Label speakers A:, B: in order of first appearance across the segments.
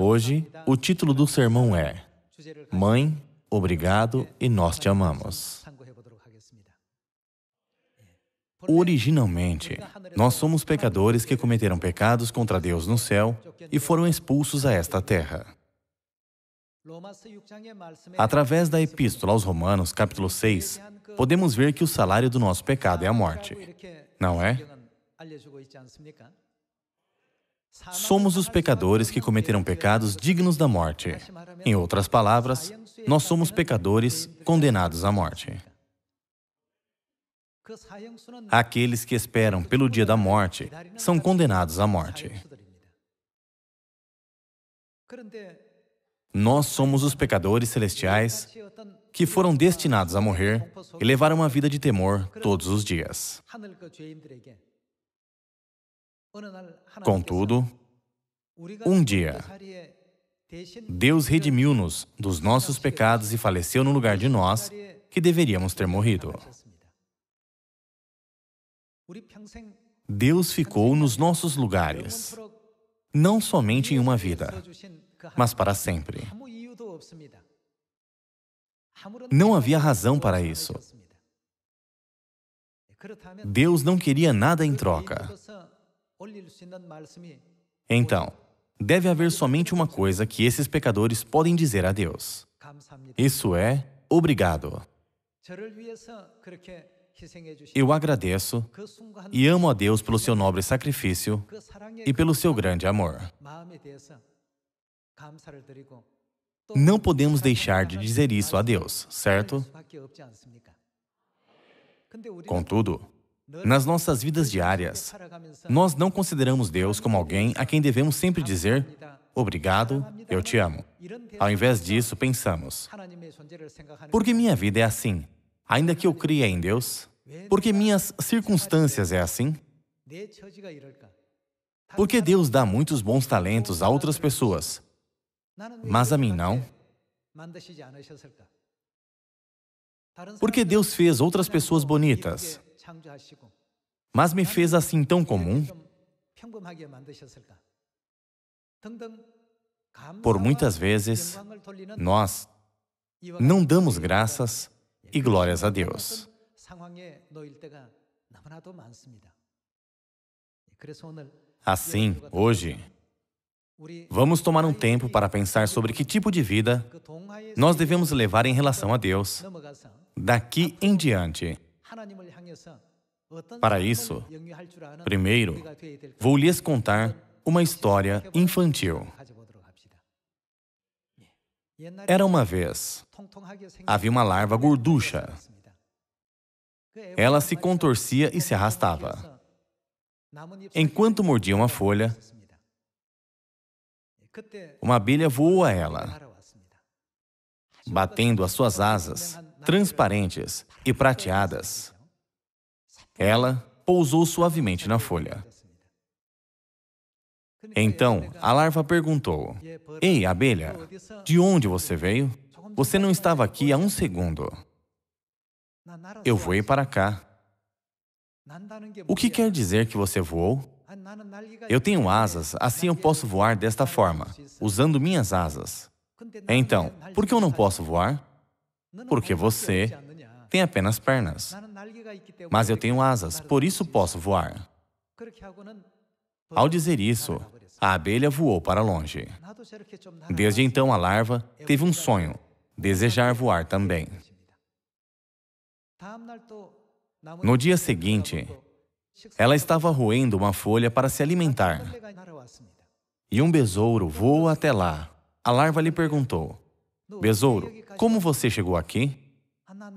A: Hoje, o título do sermão é Mãe, obrigado e nós te amamos. Originalmente, nós somos pecadores que cometeram pecados contra Deus no céu e foram expulsos a esta terra. Através da Epístola aos Romanos, capítulo 6, podemos ver que o salário do nosso pecado é a morte, não é? Somos os pecadores que cometeram pecados dignos da morte. Em outras palavras, nós somos pecadores condenados à morte. Aqueles que esperam pelo dia da morte são condenados à morte. Nós somos os pecadores celestiais que foram destinados a morrer e levar uma vida de temor todos os dias. Contudo, um dia, Deus redimiu-nos dos nossos pecados e faleceu no lugar de nós, que deveríamos ter morrido. Deus ficou nos nossos lugares, não somente em uma vida, mas para sempre. Não havia razão para isso. Deus não queria nada em troca. Então, deve haver somente uma coisa que esses pecadores podem dizer a Deus. Isso é, obrigado. Eu agradeço e amo a Deus pelo seu nobre sacrifício e pelo seu grande amor. Não podemos deixar de dizer isso a Deus, certo? Contudo, nas nossas vidas diárias, nós não consideramos Deus como alguém a quem devemos sempre dizer obrigado, eu te amo. Ao invés disso, pensamos, por que minha vida é assim? Ainda que eu crie em Deus, por que minhas circunstâncias é assim? Porque Deus dá muitos bons talentos a outras pessoas, mas a mim não? Porque Deus fez outras pessoas bonitas, mas me fez assim tão comum? Por muitas vezes, nós não damos graças e glórias a Deus. Assim, hoje, vamos tomar um tempo para pensar sobre que tipo de vida nós devemos levar em relação a Deus daqui em diante. Para isso, primeiro, vou lhes contar uma história infantil. Era uma vez, havia uma larva gorducha. Ela se contorcia e se arrastava. Enquanto mordia uma folha, uma abelha voou a ela, batendo as suas asas, transparentes e prateadas. Ela pousou suavemente na folha. Então, a larva perguntou, ei, abelha, de onde você veio? Você não estava aqui há um segundo. Eu voei para cá. O que quer dizer que você voou? Eu tenho asas, assim eu posso voar desta forma, usando minhas asas. Então, por que eu não posso voar? Porque você tem apenas pernas. Mas eu tenho asas, por isso posso voar. Ao dizer isso, a abelha voou para longe. Desde então, a larva teve um sonho, desejar voar também. No dia seguinte, ela estava roendo uma folha para se alimentar. E um besouro voou até lá. A larva lhe perguntou, besouro, como você chegou aqui?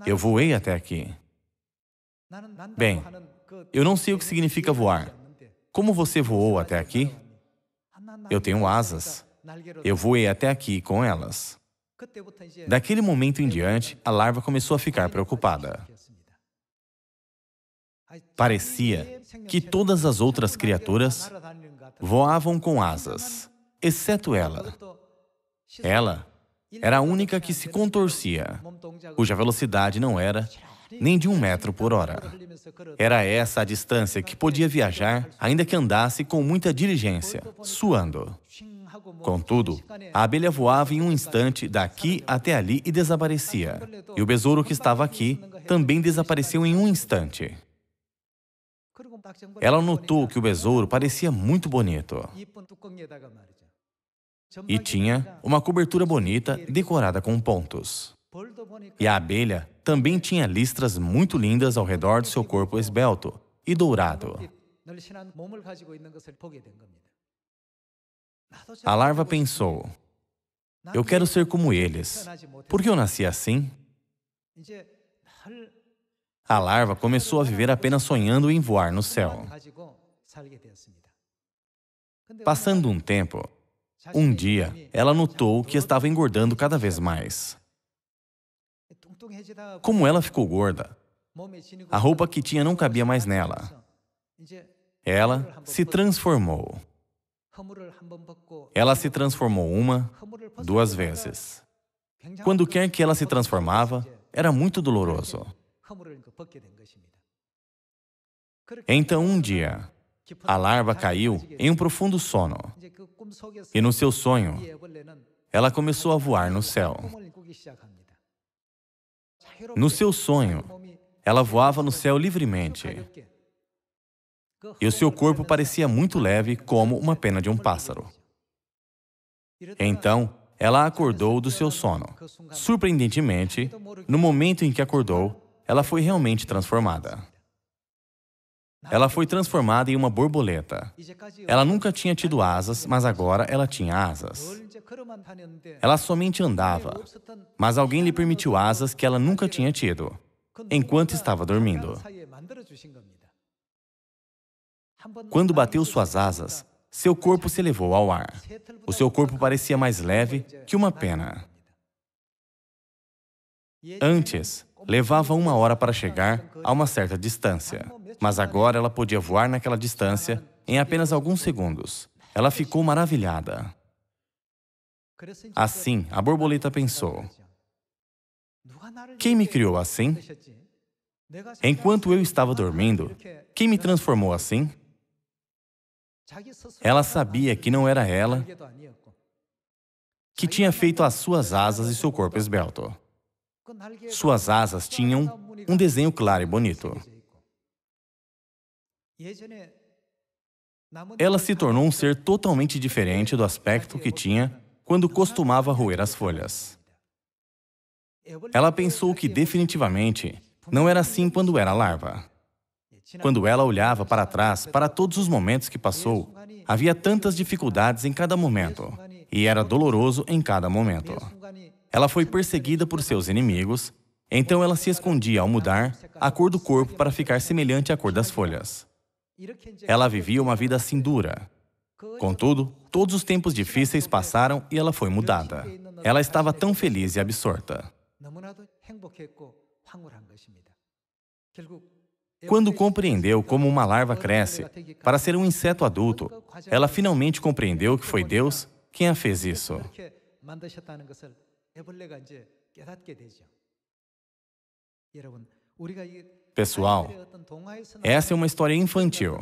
A: Eu voei até aqui. Bem, eu não sei o que significa voar. Como você voou até aqui? Eu tenho asas. Eu voei até aqui com elas. Daquele momento em diante, a larva começou a ficar preocupada. Parecia que todas as outras criaturas voavam com asas, exceto ela. Ela era a única que se contorcia, cuja velocidade não era nem de 1 metro por hora. Era essa a distância que podia viajar, ainda que andasse com muita diligência, suando. Contudo, a abelha voava em um instante daqui até ali e desaparecia. E o besouro que estava aqui também desapareceu em um instante. Ela notou que o besouro parecia muito bonito e tinha uma cobertura bonita decorada com pontos. E a abelha também tinha listras muito lindas ao redor do seu corpo esbelto e dourado. A larva pensou: eu quero ser como eles. Por que eu nasci assim? A larva começou a viver apenas sonhando em voar no céu. Passando um tempo, um dia, ela notou que estava engordando cada vez mais. Como ela ficou gorda, a roupa que tinha não cabia mais nela. Ela se transformou. Ela se transformou 1, 2 vezes. Quando quer que ela se transformava, era muito doloroso. Então, um dia, a larva caiu em um profundo sono. E no seu sonho, ela começou a voar no céu. No seu sonho, ela voava no céu livremente. E o seu corpo parecia muito leve, como uma pena de um pássaro. Então, ela acordou do seu sono. Surpreendentemente, no momento em que acordou, ela foi realmente transformada. Ela foi transformada em uma borboleta. Ela nunca tinha tido asas, mas agora ela tinha asas. Ela somente andava, mas alguém lhe permitiu asas que ela nunca tinha tido, enquanto estava dormindo. Quando bateu suas asas, seu corpo se elevou ao ar. O seu corpo parecia mais leve que uma pena. Antes, levava 1 hora para chegar a uma certa distância, mas agora ela podia voar naquela distância em apenas alguns segundos. Ela ficou maravilhada. Assim, a borboleta pensou: quem me criou assim? Enquanto eu estava dormindo, quem me transformou assim? Ela sabia que não era ela que tinha feito as suas asas e seu corpo esbelto. Suas asas tinham um desenho claro e bonito. Ela se tornou um ser totalmente diferente do aspecto que tinha quando costumava roer as folhas. Ela pensou que definitivamente não era assim quando era larva. Quando ela olhava para trás, para todos os momentos que passou, havia tantas dificuldades em cada momento, e era doloroso em cada momento. Ela foi perseguida por seus inimigos, então ela se escondia ao mudar a cor do corpo para ficar semelhante à cor das folhas. Ela vivia uma vida assim dura. Contudo, todos os tempos difíceis passaram e ela foi mudada. Ela estava tão feliz e absorta. Quando compreendeu como uma larva cresce para ser um inseto adulto, ela finalmente compreendeu que foi Deus quem a fez isso. Pessoal, essa é uma história infantil.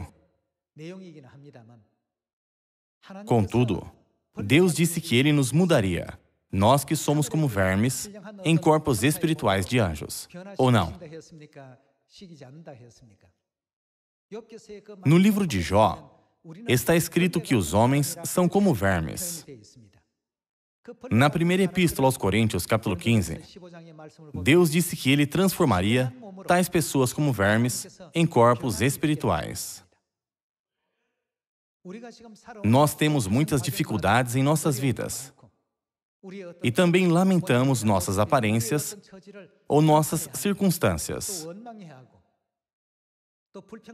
A: Contudo, Deus disse que Ele nos mudaria, nós que somos como vermes, em corpos espirituais de anjos. Ou não? No livro de Jó, está escrito que os homens são como vermes. Na primeira epístola aos Coríntios, capítulo 15, Deus disse que Ele transformaria tais pessoas como vermes em corpos espirituais. Nós temos muitas dificuldades em nossas vidas. E também lamentamos nossas aparências ou nossas circunstâncias.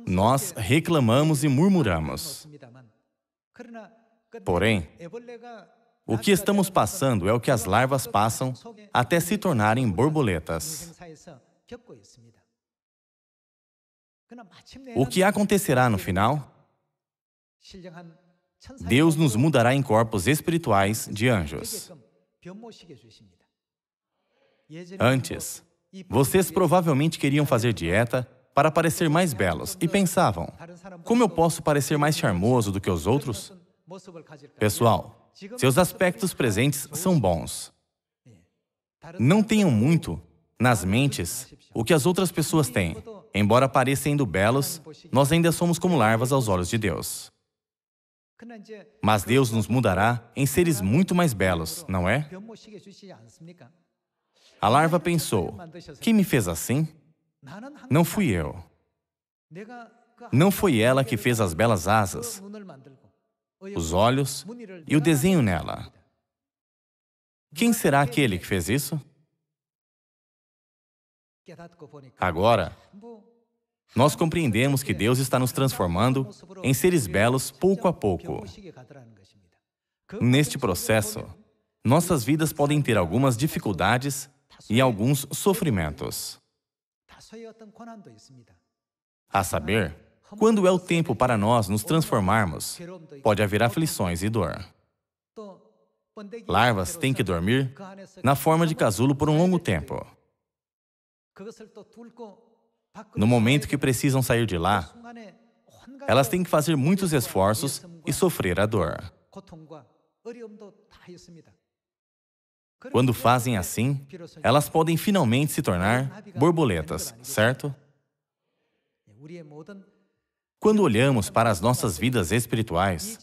A: Nós reclamamos e murmuramos. Porém, o que estamos passando é o que as larvas passam até se tornarem borboletas. O que acontecerá no final? Deus nos mudará em corpos espirituais de anjos. Antes, Vocês provavelmente queriam fazer dieta para parecer mais belos e pensavam, como eu posso parecer mais charmoso do que os outros? Pessoal, seus aspectos presentes são bons. Não tenham muito nas mentes o que as outras pessoas têm. Embora parecendo belos, nós ainda somos como larvas aos olhos de Deus. Mas Deus nos mudará em seres muito mais belos, não é? A larva pensou, quem me fez assim? Não fui eu. Não foi ela que fez as belas asas, os olhos e o desenho nela. Quem será aquele que fez isso? Agora, nós compreendemos que Deus está nos transformando em seres belos pouco a pouco. Neste processo, nossas vidas podem ter algumas dificuldades e alguns sofrimentos. A saber, quando é o tempo para nós nos transformarmos, pode haver aflições e dor. Larvas têm que dormir na forma de casulo por um longo tempo. No momento que precisam sair de lá, elas têm que fazer muitos esforços e sofrer a dor. Quando fazem assim, elas podem finalmente se tornar borboletas, certo? Quando olhamos para as nossas vidas espirituais,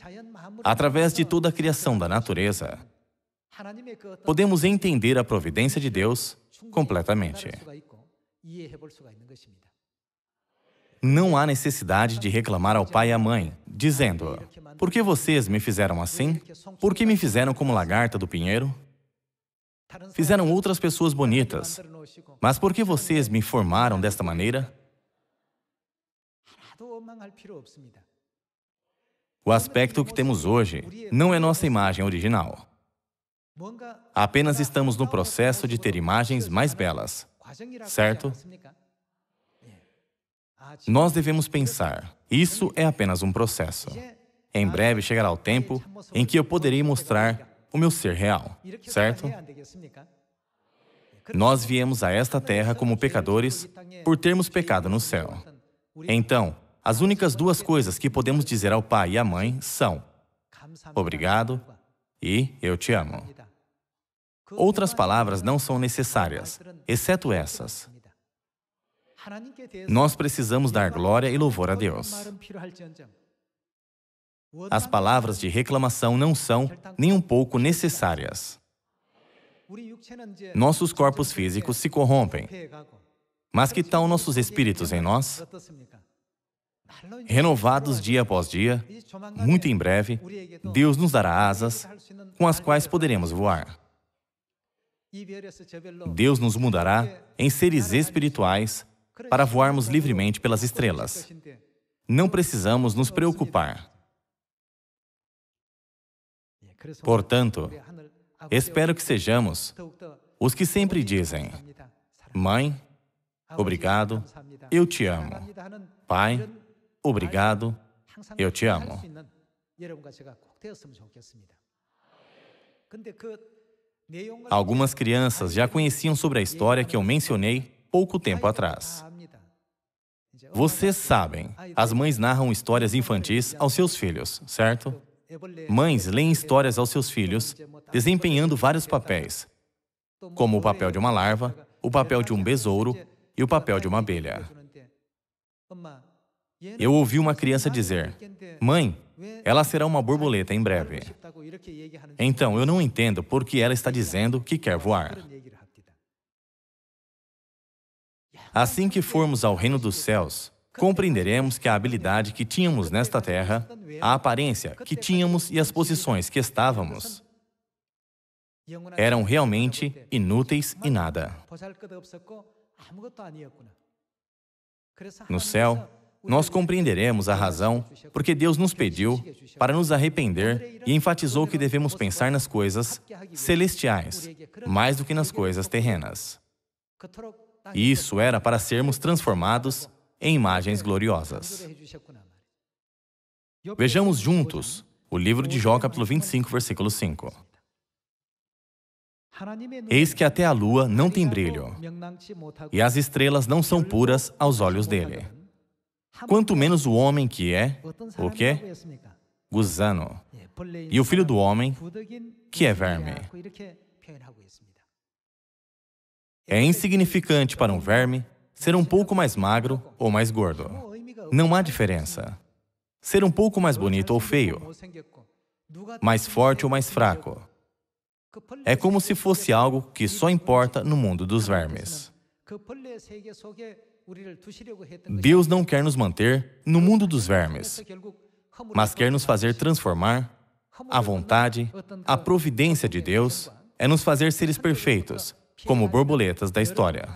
A: através de toda a criação da natureza, podemos entender a providência de Deus completamente. Não há necessidade de reclamar ao pai e à mãe, dizendo, por que vocês me fizeram assim? Por que me fizeram como lagarta do pinheiro? Fizeram outras pessoas bonitas, mas por que vocês me formaram desta maneira? O aspecto que temos hoje não é nossa imagem original. Apenas estamos no processo de ter imagens mais belas, certo? Nós devemos pensar, isso é apenas um processo. Em breve chegará o tempo em que eu poderei mostrar o meu ser real, certo? Nós viemos a esta terra como pecadores por termos pecado no céu. Então, as únicas duas coisas que podemos dizer ao pai e à mãe são obrigado e eu te amo. Outras palavras não são necessárias, exceto essas. Nós precisamos dar glória e louvor a Deus. As palavras de reclamação não são nem um pouco necessárias. Nossos corpos físicos se corrompem, mas que tal nossos espíritos em nós? Renovados dia após dia, muito em breve, Deus nos dará asas com as quais poderemos voar. Deus nos mudará em seres espirituais para voarmos livremente pelas estrelas. Não precisamos nos preocupar. Portanto, espero que sejamos os que sempre dizem, mãe, obrigado, eu te amo. Pai, obrigado, eu te amo. Algumas crianças já conheciam sobre a história que eu mencionei pouco tempo atrás. Vocês sabem, as mães narram histórias infantis aos seus filhos, certo? Mães leem histórias aos seus filhos, desempenhando vários papéis, como o papel de uma larva, o papel de um besouro e o papel de uma abelha. Eu ouvi uma criança dizer, mãe, ela será uma borboleta em breve. Então, eu não entendo por que ela está dizendo que quer voar. Assim que formos ao reino dos céus, compreenderemos que a habilidade que tínhamos nesta terra, a aparência que tínhamos e as posições que estávamos, eram realmente inúteis e nada. No céu, nós compreenderemos a razão porque Deus nos pediu para nos arrepender e enfatizou que devemos pensar nas coisas celestiais, mais do que nas coisas terrenas. E isso era para sermos transformados em imagens gloriosas. Vejamos juntos o livro de Jó, capítulo 25, versículo 5. Eis que até a lua não tem brilho, e as estrelas não são puras aos olhos dele. Quanto menos o homem que é, o quê? Gusano. E o filho do homem, que é verme. É insignificante para um verme ser um pouco mais magro ou mais gordo. Não há diferença. Ser um pouco mais bonito ou feio, mais forte ou mais fraco. É como se fosse algo que só importa no mundo dos vermes. Deus não quer nos manter no mundo dos vermes, mas quer nos fazer transformar. A vontade, a providência de Deus é nos fazer seres perfeitos, como borboletas da história,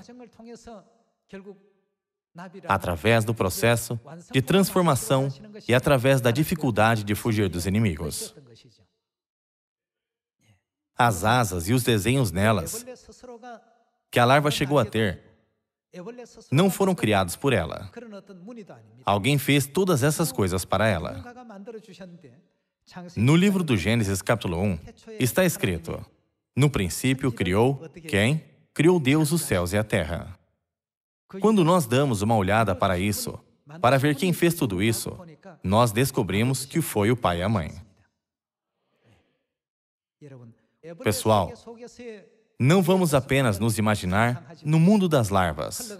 A: através do processo de transformação e através da dificuldade de fugir dos inimigos. As asas e os desenhos nelas, que a larva chegou a ter, não foram criados por ela. Alguém fez todas essas coisas para ela. No livro do Gênesis, capítulo 1, está escrito: no princípio criou, quem? Criou Deus os céus e a terra. Quando nós damos uma olhada para isso, para ver quem fez tudo isso, nós descobrimos que foi o pai e a mãe. Pessoal, não vamos apenas nos imaginar no mundo das larvas.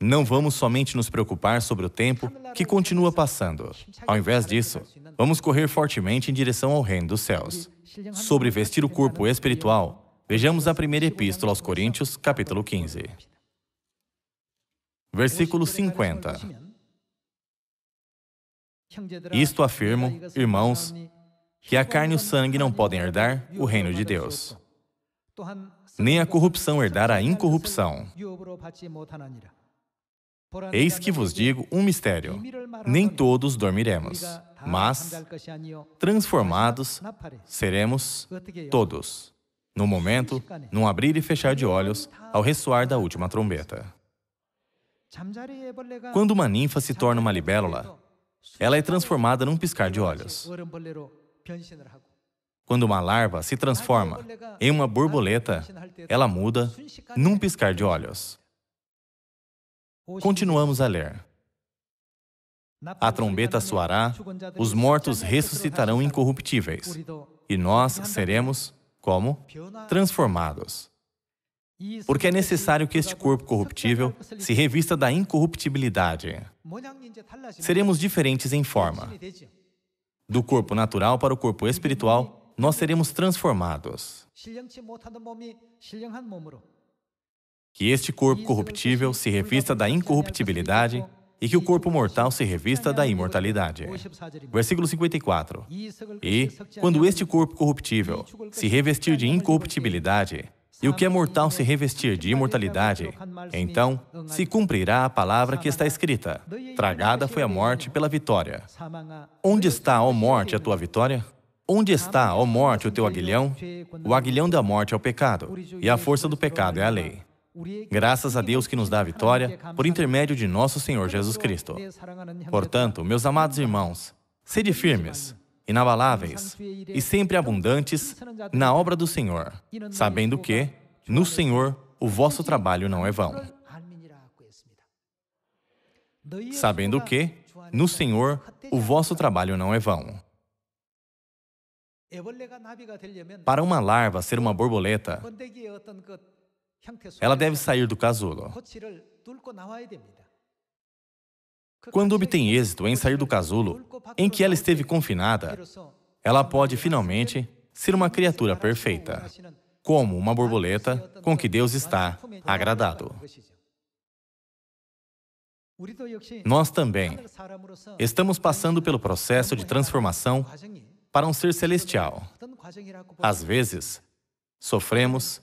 A: Não vamos somente nos preocupar sobre o tempo que continua passando. Ao invés disso, vamos correr fortemente em direção ao reino dos céus. Sobre vestir o corpo espiritual, vejamos a primeira epístola aos Coríntios, capítulo 15. Versículo 50. Isto afirmo, irmãos, que a carne e o sangue não podem herdar o reino de Deus, nem a corrupção herdar a incorrupção. Eis que vos digo um mistério: nem todos dormiremos, mas transformados seremos todos, no momento, num abrir e fechar de olhos, ao ressoar da última trombeta. Quando uma ninfa se torna uma libélula, ela é transformada num piscar de olhos. Quando uma larva se transforma em uma borboleta, ela muda num piscar de olhos. Continuamos a ler. A trombeta soará, os mortos ressuscitarão incorruptíveis, e nós seremos, como? Transformados. Porque é necessário que este corpo corruptível se revista da incorruptibilidade. Seremos diferentes em forma. Do corpo natural para o corpo espiritual, nós seremos transformados. Que este corpo corruptível se revista da incorruptibilidade e que o corpo mortal se revista da imortalidade. Versículo 54. E, quando este corpo corruptível se revestir de incorruptibilidade e o que é mortal se revestir de imortalidade, então se cumprirá a palavra que está escrita: tragada foi a morte pela vitória. Onde está, ó morte, a tua vitória? Onde está, ó morte, o teu aguilhão? O aguilhão da morte é o pecado, e a força do pecado é a lei. Graças a Deus que nos dá a vitória por intermédio de nosso Senhor Jesus Cristo. Portanto, meus amados irmãos, sede firmes, inabaláveis e sempre abundantes na obra do Senhor, sabendo que, no Senhor, o vosso trabalho não é vão. Sabendo que, no Senhor, o vosso trabalho não é vão. Para uma larva ser uma borboleta, ela deve sair do casulo. Quando obtém êxito em sair do casulo em que ela esteve confinada, ela pode finalmente ser uma criatura perfeita, como uma borboleta com que Deus está agradado. Nós também estamos passando pelo processo de transformação para um ser celestial. Às vezes, sofremos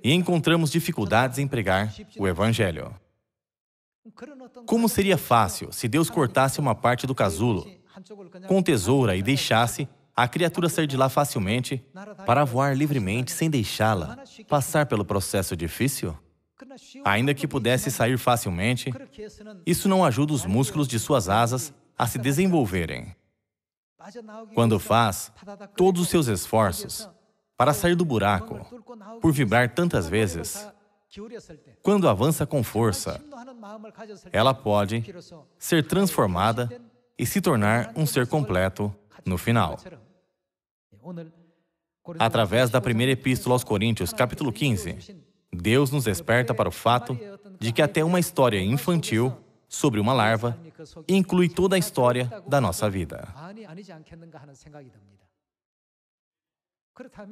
A: e encontramos dificuldades em pregar o Evangelho. Como seria fácil se Deus cortasse uma parte do casulo com tesoura e deixasse a criatura sair de lá facilmente para voar livremente sem deixá-la passar pelo processo difícil? Ainda que pudesse sair facilmente, isso não ajuda os músculos de suas asas a se desenvolverem. Quando faz todos os seus esforços para sair do buraco, por vibrar tantas vezes, quando avança com força, ela pode ser transformada e se tornar um ser completo no final. Através da primeira epístola aos Coríntios, capítulo 15, Deus nos desperta para o fato de que até uma história infantil sobre uma larva inclui toda a história da nossa vida.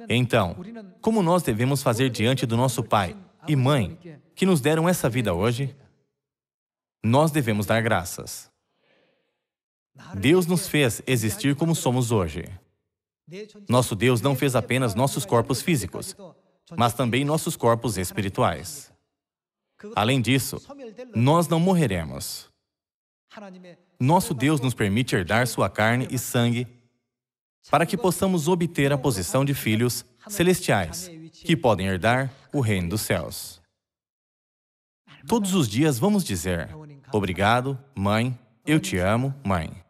A: Então, como nós devemos fazer diante do nosso pai e mãe que nos deram essa vida hoje? Nós devemos dar graças. Deus nos fez existir como somos hoje. Nosso Deus não fez apenas nossos corpos físicos, mas também nossos corpos espirituais. Além disso, nós não morreremos. Nosso Deus nos permite herdar sua carne e sangue para que possamos obter a posição de filhos celestiais, que podem herdar o reino dos céus. Todos os dias vamos dizer: obrigado, mãe, eu te amo, mãe.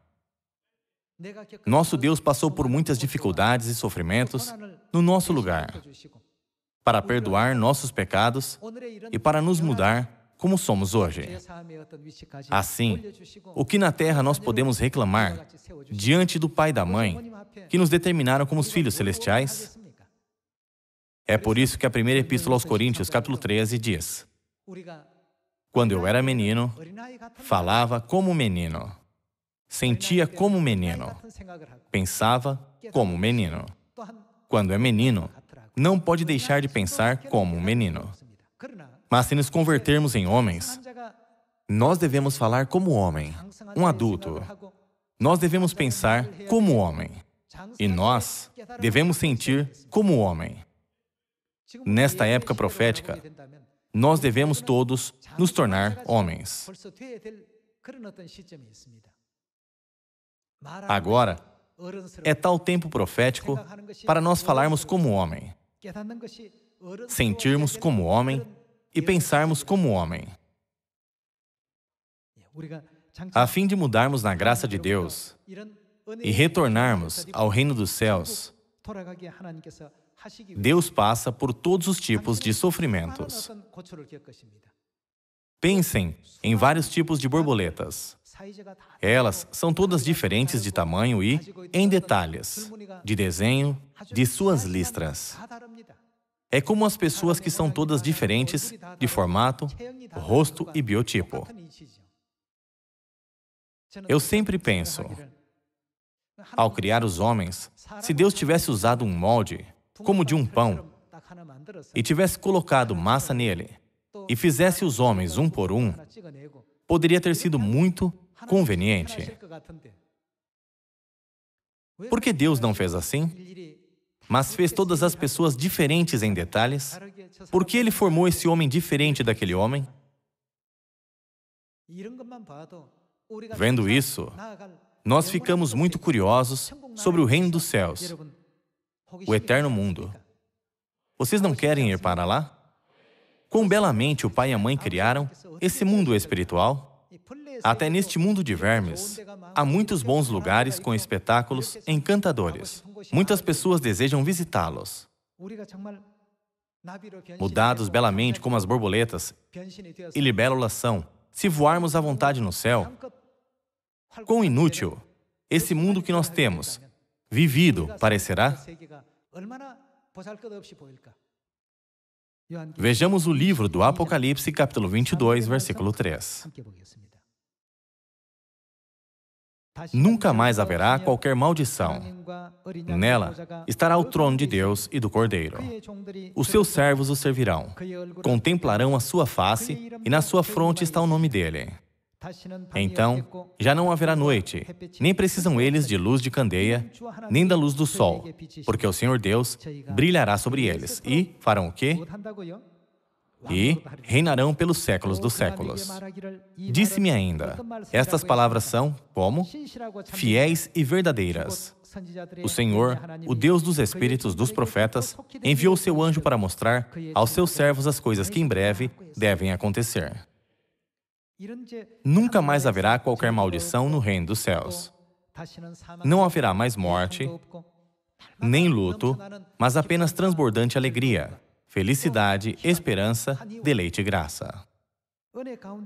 A: Nosso Deus passou por muitas dificuldades e sofrimentos no nosso lugar, para perdoar nossos pecados e para nos mudar como somos hoje. Assim, o que na terra nós podemos reclamar diante do pai e da mãe, que nos determinaram como os filhos celestiais? É por isso que a primeira epístola aos Coríntios, capítulo 13, diz: quando eu era menino, falava como menino, sentia como menino, pensava como menino. Quando é menino, não pode deixar de pensar como um menino. Mas se nos convertermos em homens, nós devemos falar como homem, um adulto. Nós devemos pensar como homem. E nós devemos sentir como homem. Nesta época profética, nós devemos todos nos tornar homens. Agora, é tal tempo profético para nós falarmos como homem, sentirmos como homem e pensarmos como homem. A fim de mudarmos na graça de Deus e retornarmos ao reino dos céus, Deus passa por todos os tipos de sofrimentos. Pensem em vários tipos de borboletas. Elas são todas diferentes de tamanho e, em detalhes, de desenho, de suas listras. É como as pessoas que são todas diferentes de formato, rosto e biotipo. Eu sempre penso, ao criar os homens, se Deus tivesse usado um molde, como de um pão, e tivesse colocado massa nele, e fizesse os homens um por um, poderia ter sido muito conveniente. Por que Deus não fez assim? Mas fez todas as pessoas diferentes em detalhes? Por que Ele formou esse homem diferente daquele homem? Vendo isso, nós ficamos muito curiosos sobre o reino dos céus, o eterno mundo. Vocês não querem ir para lá? Quão belamente o pai e a mãe criaram esse mundo espiritual? Até neste mundo de vermes, há muitos bons lugares com espetáculos encantadores. Muitas pessoas desejam visitá-los. Mudados belamente como as borboletas e libélulas são, se voarmos à vontade no céu, quão inútil esse mundo que nós temos vivido parecerá? Vejamos o livro do Apocalipse, capítulo 22, versículo 3. Nunca mais haverá qualquer maldição. Nela estará o trono de Deus e do Cordeiro. Os seus servos o servirão. Contemplarão a sua face e na sua fronte está o nome dele. Então, já não haverá noite, nem precisam eles de luz de candeia, nem da luz do sol, porque o Senhor Deus brilhará sobre eles. E farão o quê? E reinarão pelos séculos dos séculos. Disse-me ainda, estas palavras são, como? Fiéis e verdadeiras. O Senhor, o Deus dos espíritos dos profetas, enviou seu anjo para mostrar aos seus servos as coisas que em breve devem acontecer. Nunca mais haverá qualquer maldição no reino dos céus. Não haverá mais morte, nem luto, mas apenas transbordante alegria, felicidade, esperança, deleite e graça.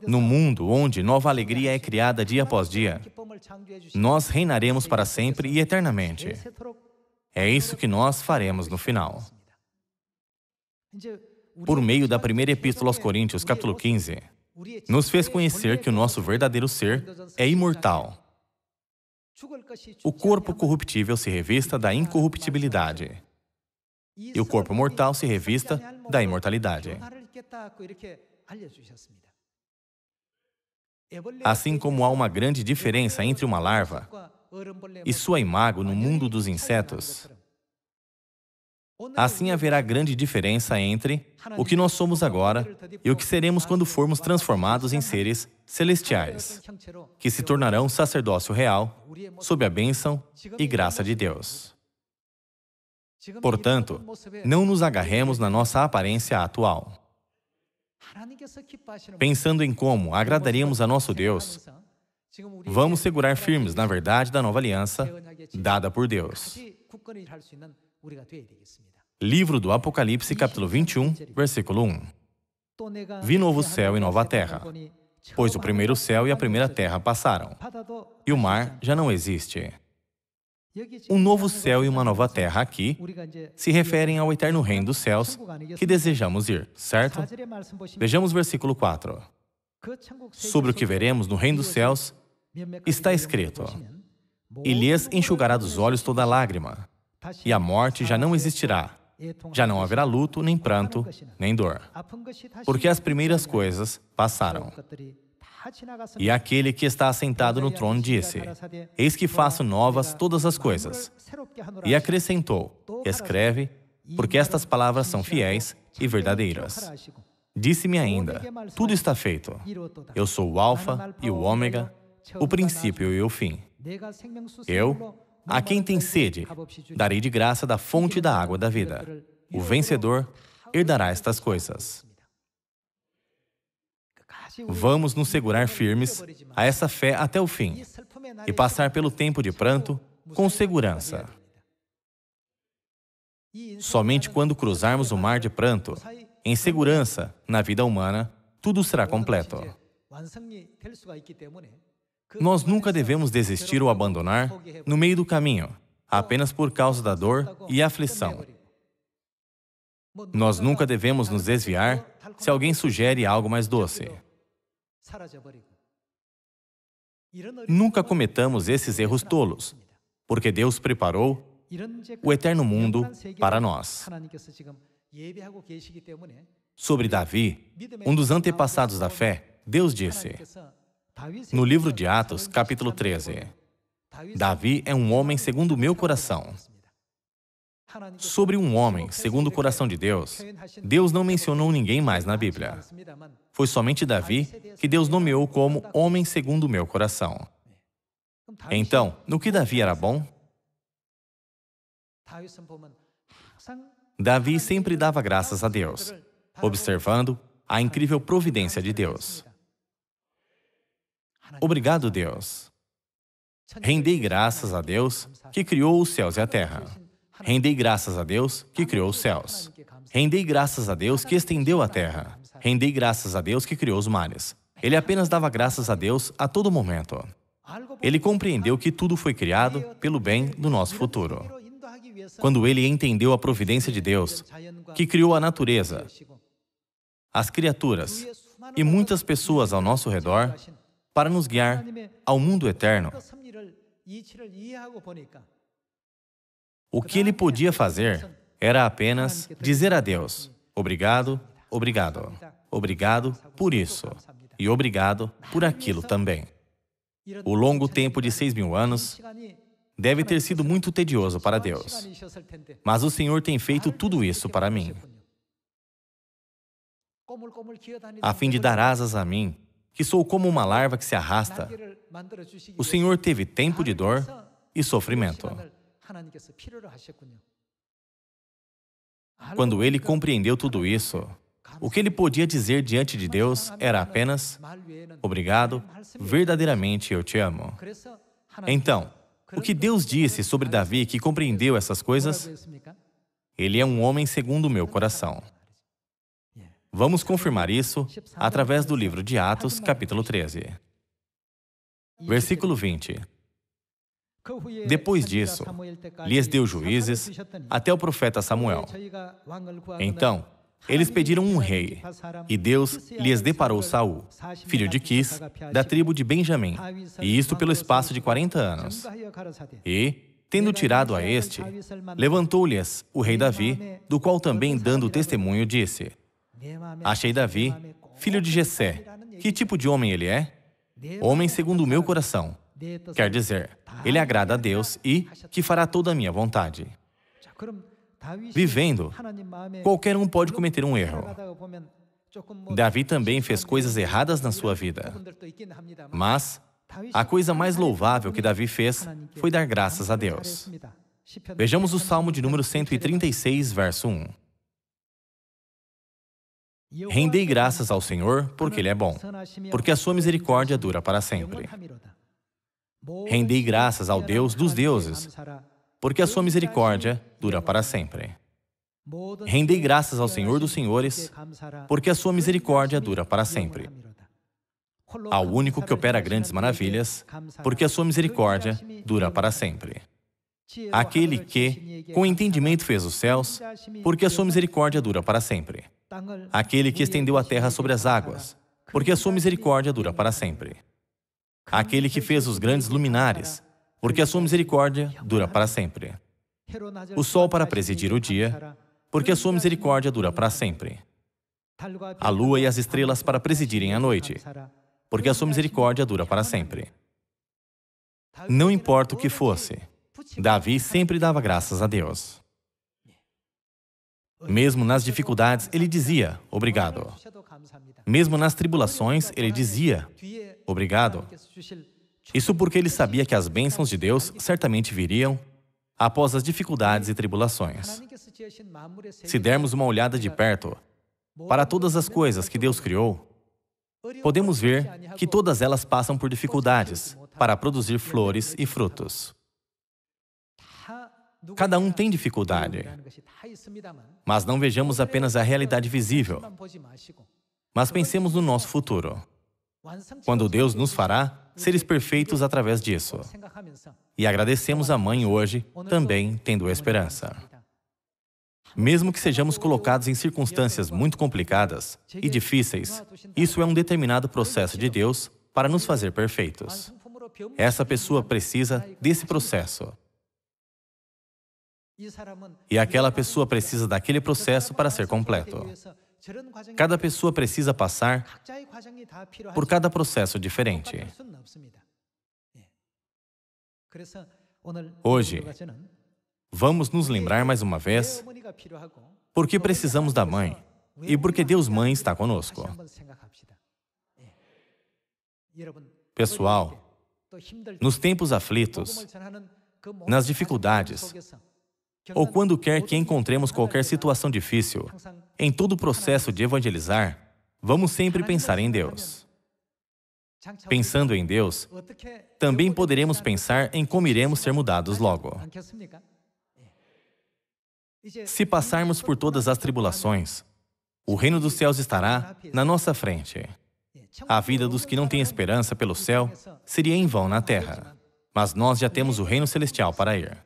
A: No mundo onde nova alegria é criada dia após dia, nós reinaremos para sempre e eternamente. É isso que nós faremos no final. Por meio da primeira epístola aos Coríntios, capítulo 15, nos fez conhecer que o nosso verdadeiro ser é imortal. O corpo corruptível se revista da incorruptibilidade e o corpo mortal se revista da imortalidade. Assim como há uma grande diferença entre uma larva e sua imago no mundo dos insetos, assim haverá grande diferença entre o que nós somos agora e o que seremos quando formos transformados em seres celestiais, que se tornarão sacerdócio real, sob a bênção e graça de Deus. Portanto, não nos agarremos na nossa aparência atual. Pensando em como agradaríamos a nosso Deus, vamos segurar firmes na verdade da nova aliança dada por Deus. Livro do Apocalipse, capítulo 21, versículo 1. Vi novo céu e nova terra, pois o primeiro céu e a primeira terra passaram, e o mar já não existe. Um novo céu e uma nova terra aqui se referem ao eterno reino dos céus que desejamos ir, certo? Vejamos o versículo 4. Sobre o que veremos no reino dos céus, está escrito: e lhes enxugará dos olhos toda lágrima, e a morte já não existirá. Já não haverá luto, nem pranto, nem dor, porque as primeiras coisas passaram. E aquele que está assentado no trono disse: eis que faço novas todas as coisas. E acrescentou: escreve, porque estas palavras são fiéis e verdadeiras. Disse-me ainda: tudo está feito. Eu sou o Alfa e o Ômega, o princípio e o fim. Eu, a quem tem sede, darei de graça da fonte da água da vida. O vencedor herdará estas coisas. Vamos nos segurar firmes a essa fé até o fim e passar pelo tempo de pranto com segurança. Somente quando cruzarmos o mar de pranto, em segurança na vida humana, tudo será completo. Nós nunca devemos desistir ou abandonar no meio do caminho, apenas por causa da dor e aflição. Nós nunca devemos nos desviar se alguém sugere algo mais doce. Nunca cometamos esses erros tolos, porque Deus preparou o eterno mundo para nós. Sobre Davi, um dos antepassados da fé, Deus disse, no livro de Atos, capítulo 13, Davi é um homem segundo o meu coração. Sobre um homem segundo o coração de Deus, Deus não mencionou ninguém mais na Bíblia. Foi somente Davi que Deus nomeou como homem segundo o meu coração. Então, no que Davi era bom? Davi sempre dava graças a Deus, observando a incrível providência de Deus. Obrigado, Deus. Rendei graças a Deus que criou os céus e a terra. Rendei graças a Deus que criou os céus. Rendei graças a Deus que estendeu a terra. Rendei graças a Deus que criou os mares. Ele apenas dava graças a Deus a todo momento. Ele compreendeu que tudo foi criado pelo bem do nosso futuro. Quando ele entendeu a providência de Deus, que criou a natureza, as criaturas e muitas pessoas ao nosso redor, para nos guiar ao mundo eterno, o que ele podia fazer era apenas dizer a Deus: obrigado, obrigado, obrigado por isso e obrigado por aquilo também. O longo tempo de 6.000 anos deve ter sido muito tedioso para Deus, mas o Senhor tem feito tudo isso para mim, a fim de dar asas a mim, que sou como uma larva que se arrasta. O Senhor teve tempo de dor e sofrimento. Quando ele compreendeu tudo isso, o que ele podia dizer diante de Deus era apenas: obrigado, verdadeiramente eu te amo. Então, O que Deus disse sobre Davi que compreendeu essas coisas? Ele é um homem segundo o meu coração. Vamos confirmar isso através do livro de Atos, capítulo 13. Versículo 20. Depois disso, lhes deu juízes até o profeta Samuel. Então, eles pediram um rei, e Deus lhes deparou Saul, filho de Quis, da tribo de Benjamim, e isto pelo espaço de 40 anos. E, tendo tirado a este, levantou-lhes o rei Davi, do qual também dando testemunho disse: achei Davi, filho de Jessé. Que tipo de homem ele é? Homem segundo o meu coração. Quer dizer, ele agrada a Deus e que fará toda a minha vontade. Vivendo, qualquer um pode cometer um erro. Davi também fez coisas erradas na sua vida. Mas a coisa mais louvável que Davi fez foi dar graças a Deus. Vejamos o Salmo de número 136, verso 1. Rendei graças ao Senhor, porque Ele é bom, porque a sua misericórdia dura para sempre. Rendei graças ao Deus dos deuses, porque a sua misericórdia dura para sempre. Rendei graças ao Senhor dos senhores, porque a sua misericórdia dura para sempre. Ao único que opera grandes maravilhas, porque a sua misericórdia dura para sempre. Aquele que, com entendimento, fez os céus, porque a sua misericórdia dura para sempre. Aquele que estendeu a terra sobre as águas, porque a sua misericórdia dura para sempre. Aquele que fez os grandes luminares, porque a sua misericórdia dura para sempre. O sol para presidir o dia, porque a sua misericórdia dura para sempre. A lua e as estrelas para presidirem a noite, porque a sua misericórdia dura para sempre. Não importa o que fosse, Davi sempre dava graças a Deus. Mesmo nas dificuldades, ele dizia, obrigado. Mesmo nas tribulações, ele dizia, obrigado. Isso porque ele sabia que as bênçãos de Deus certamente viriam após as dificuldades e tribulações. Se dermos uma olhada de perto para todas as coisas que Deus criou, podemos ver que todas elas passam por dificuldades para produzir flores e frutos. Cada um tem dificuldade, mas não vejamos apenas a realidade visível, mas pensemos no nosso futuro, quando Deus nos fará seres perfeitos através disso. E agradecemos a Mãe hoje, também tendo esperança. Mesmo que sejamos colocados em circunstâncias muito complicadas e difíceis, isso é um determinado processo de Deus para nos fazer perfeitos. Essa pessoa precisa desse processo. E aquela pessoa precisa daquele processo para ser completo. Cada pessoa precisa passar por cada processo diferente. Hoje, vamos nos lembrar mais uma vez porque precisamos da Mãe e porque Deus Mãe está conosco. Pessoal, nos tempos aflitos, nas dificuldades, ou quando quer que encontremos qualquer situação difícil, em todo o processo de evangelizar, vamos sempre pensar em Deus. Pensando em Deus, também poderemos pensar em como iremos ser mudados logo. Se passarmos por todas as tribulações, o reino dos céus estará na nossa frente. A vida dos que não têm esperança pelo céu seria em vão na terra, mas nós já temos o reino celestial para ir.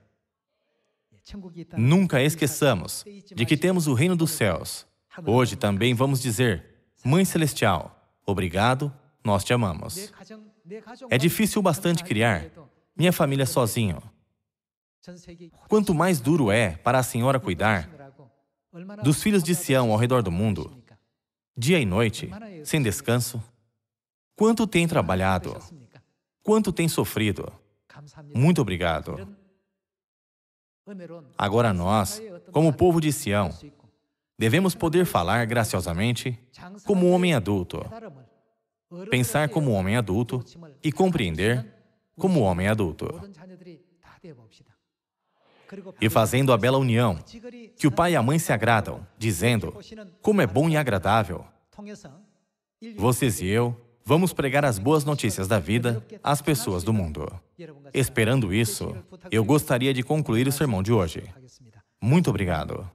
A: Nunca esqueçamos de que temos o reino dos céus. Hoje também vamos dizer, Mãe Celestial, obrigado, nós te amamos. É difícil bastante criar minha família sozinho. Quanto mais duro é para a Senhora cuidar dos filhos de Sião ao redor do mundo, dia e noite, sem descanso. Quanto tem trabalhado, quanto tem sofrido. Muito obrigado. Agora nós, como povo de Sião, devemos poder falar graciosamente como um homem adulto, pensar como um homem adulto e compreender como um homem adulto. E fazendo a bela união, que o pai e a mãe se agradam, dizendo, como é bom e agradável, vocês e eu Vamos pregar as boas notícias da vida às pessoas do mundo. Esperando isso, eu gostaria de concluir o sermão de hoje. Muito obrigado.